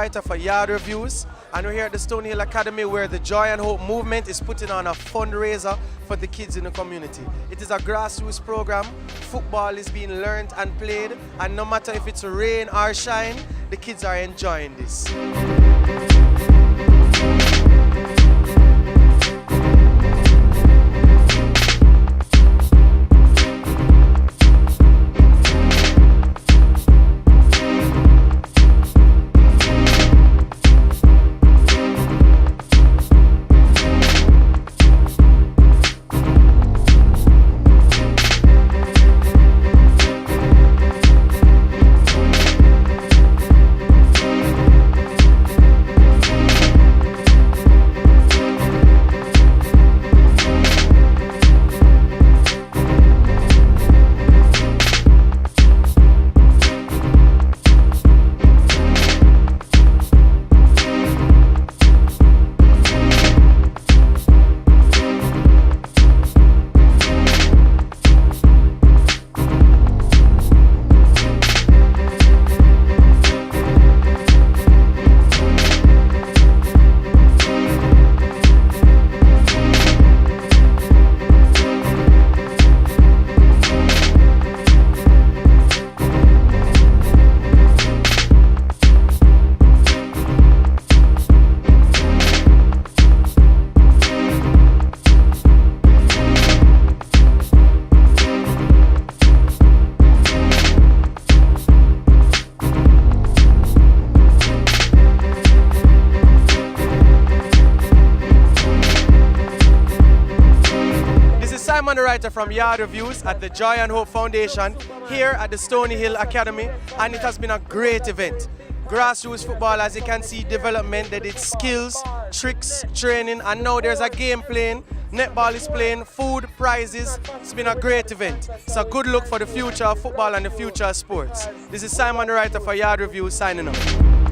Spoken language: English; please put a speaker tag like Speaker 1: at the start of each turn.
Speaker 1: writer for Yard Reviews, and we're here at the Stony Hill Academy where the Joy and Hope movement is putting on a fundraiser for the kids in the community. It is a grassroots program. Football is being learned and played, and no matter if it's rain or shine, the kids are enjoying this. Simon, the writer from Yard Reviews at the Joy and Hope Foundation here at the Stony Hill Academy, and it has been a great event. Grassroots football, as you can see, development, they did skills, tricks, training, and now there's a game playing, netball is playing, food, prizes. It's been a great event. It's a good look for the future of football and the future of sports. This is Simon, the writer for Yard Reviews, signing off.